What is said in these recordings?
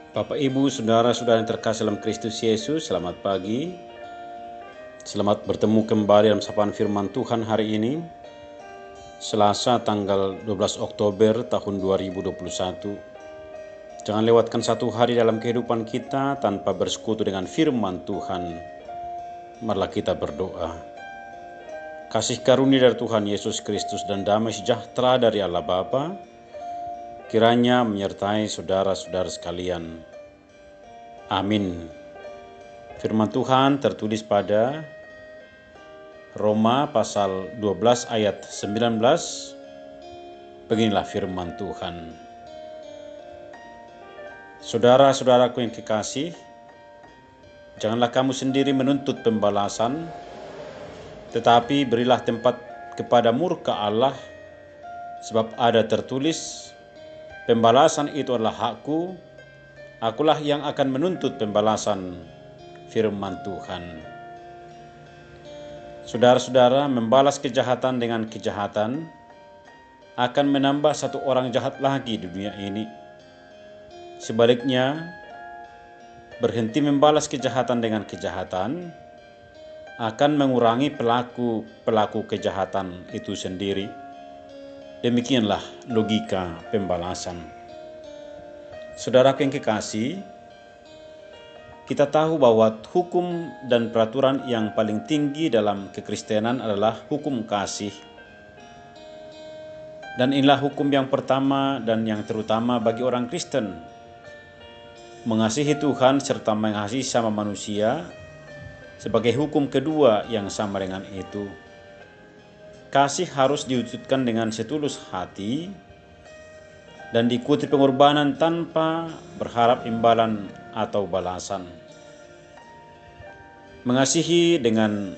Bapak, Ibu, saudara-saudara yang terkasih dalam Kristus Yesus, selamat pagi. Selamat bertemu kembali dalam sapaan firman Tuhan hari ini, Selasa tanggal 12 Oktober tahun 2021. Jangan lewatkan satu hari dalam kehidupan kita tanpa bersekutu dengan firman Tuhan. Marilah kita berdoa. Kasih karunia dari Tuhan Yesus Kristus dan damai sejahtera dari Allah Bapa kiranya menyertai saudara-saudara sekalian. Amin. Firman Tuhan tertulis pada Roma pasal 12 ayat 19. Beginilah firman Tuhan. Saudara-saudaraku yang kekasih, janganlah kamu sendiri menuntut pembalasan, tetapi berilah tempat kepada murka Allah, sebab ada tertulis, pembalasan itu adalah hakku, akulah yang akan menuntut pembalasan, firman Tuhan. Saudara-saudara, membalas kejahatan dengan kejahatan akan menambah satu orang jahat lagi di dunia ini. Sebaliknya, berhenti membalas kejahatan dengan kejahatan akan mengurangi pelaku kejahatan itu sendiri. Demikianlah logika pembalasan. Saudaraku yang kekasih, kita tahu bahwa hukum dan peraturan yang paling tinggi dalam kekristenan adalah hukum kasih. Dan inilah hukum yang pertama dan yang terutama bagi orang Kristen. Mengasihi Tuhan serta mengasihi sama manusia sebagai hukum kedua yang sama dengan itu. Kasih harus diwujudkan dengan setulus hati dan diikuti pengorbanan tanpa berharap imbalan atau balasan. Mengasihi dengan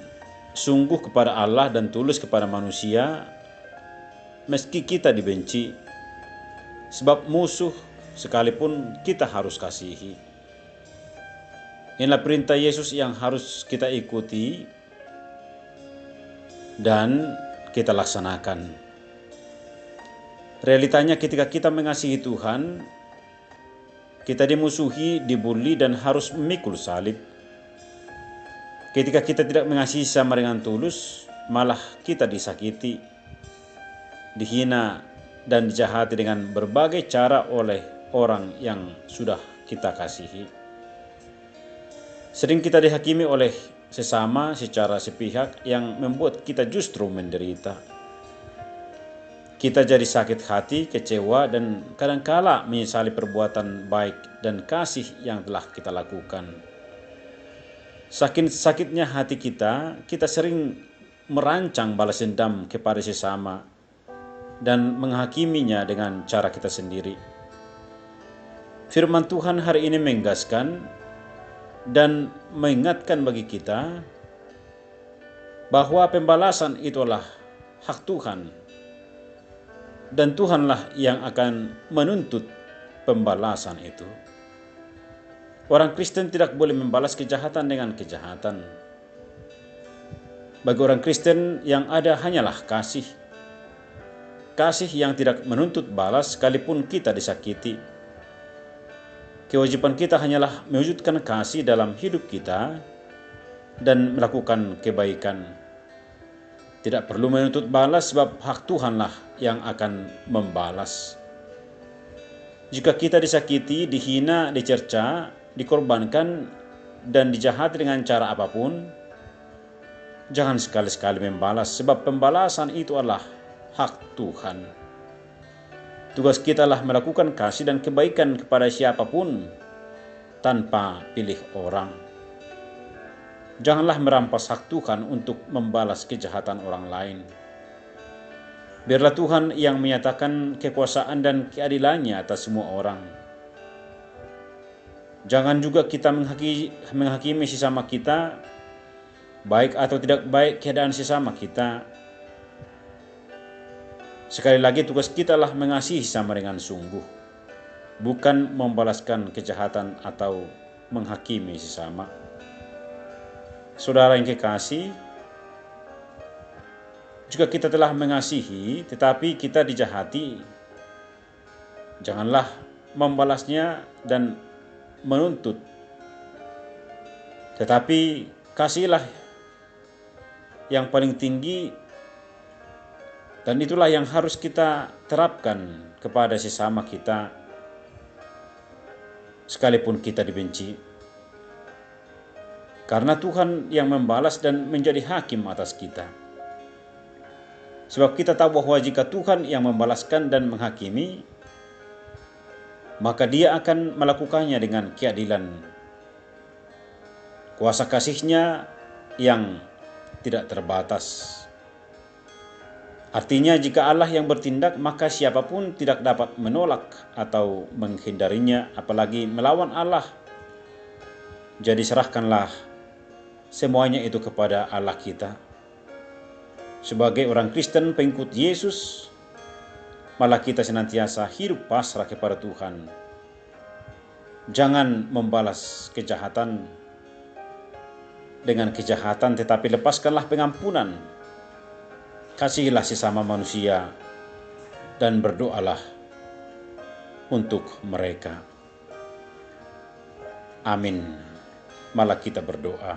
sungguh kepada Allah dan tulus kepada manusia meski kita dibenci, sebab musuh sekalipun kita harus kasihi. Inilah perintah Yesus yang harus kita ikuti dan kita laksanakan. Realitanya ketika kita mengasihi Tuhan, kita dimusuhi, dibully, dan harus memikul salib. Ketika kita tidak mengasihi sama dengan tulus, malah kita disakiti, dihina, dan dijahati dengan berbagai cara oleh orang yang sudah kita kasihi. Sering kita dihakimi oleh sesama secara sepihak yang membuat kita justru menderita. Kita jadi sakit hati, kecewa, dan kadangkala menyesali perbuatan baik dan kasih yang telah kita lakukan. Saking sakitnya hati kita sering merancang balas dendam kepada sesama dan menghakiminya dengan cara kita sendiri. Firman Tuhan hari ini menggaskan dan mengingatkan bagi kita bahwa pembalasan itulah hak Tuhan. Dan Tuhanlah yang akan menuntut pembalasan itu. Orang Kristen tidak boleh membalas kejahatan dengan kejahatan. Bagi orang Kristen yang ada hanyalah kasih. Kasih yang tidak menuntut balas sekalipun kita disakiti. Kewajiban kita hanyalah mewujudkan kasih dalam hidup kita dan melakukan kebaikan. Tidak perlu menuntut balas sebab hak Tuhanlah yang akan membalas. Jika kita disakiti, dihina, dicerca, dikorbankan, dan dijahati dengan cara apapun, jangan sekali-sekali membalas sebab pembalasan itu adalah hak Tuhan. Tugas kita lah melakukan kasih dan kebaikan kepada siapapun tanpa pilih orang. Janganlah merampas hak Tuhan untuk membalas kejahatan orang lain. Biarlah Tuhan yang menyatakan kekuasaan dan keadilannya atas semua orang. Jangan juga kita menghakimi sesama kita, baik atau tidak baik keadaan sesama kita. Sekali lagi tugas kita lah mengasihi sama dengan sungguh, bukan membalaskan kejahatan atau menghakimi sesama. Saudara yang kekasih, jika kita telah mengasihi tetapi kita dijahati, janganlah membalasnya dan menuntut. Tetapi kasihlah yang paling tinggi, dan itulah yang harus kita terapkan kepada sesama kita, sekalipun kita dibenci. Karena Tuhan yang membalas dan menjadi hakim atas kita. Sebab kita tahu bahwa jika Tuhan yang membalaskan dan menghakimi, maka Dia akan melakukannya dengan keadilan. Kuasa kasih-Nya yang tidak terbatas. Artinya jika Allah yang bertindak, maka siapapun tidak dapat menolak atau menghindarinya, apalagi melawan Allah. Jadi serahkanlah semuanya itu kepada Allah kita. Sebagai orang Kristen pengikut Yesus, malah kita senantiasa hidup pasrah kepada Tuhan. Jangan membalas kejahatan dengan kejahatan, tetapi lepaskanlah pengampunan. Kasihilah sesama manusia dan berdoalah untuk mereka. Amin. Malah kita berdoa.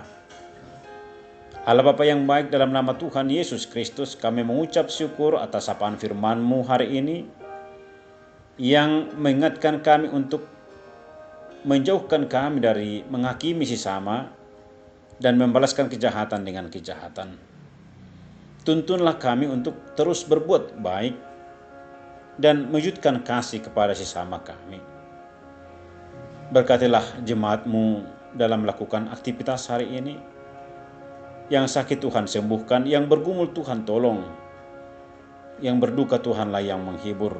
Allah Bapa yang baik, dalam nama Tuhan Yesus Kristus kami mengucap syukur atas sapaan firman-Mu hari ini yang mengingatkan kami untuk menjauhkan kami dari menghakimi sesama dan membalaskan kejahatan dengan kejahatan. Tuntunlah kami untuk terus berbuat baik dan mewujudkan kasih kepada sesama kami. Berkatilah jemaat-Mu dalam melakukan aktivitas hari ini. Yang sakit Tuhan sembuhkan, yang bergumul Tuhan tolong, yang berduka Tuhanlah yang menghibur.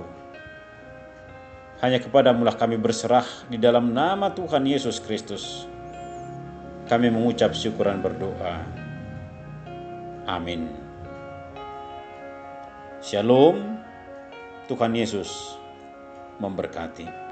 Hanya kepada-Mu lah kami berserah, di dalam nama Tuhan Yesus Kristus kami mengucap syukuran berdoa. Amin. Shalom. Tuhan Yesus memberkati.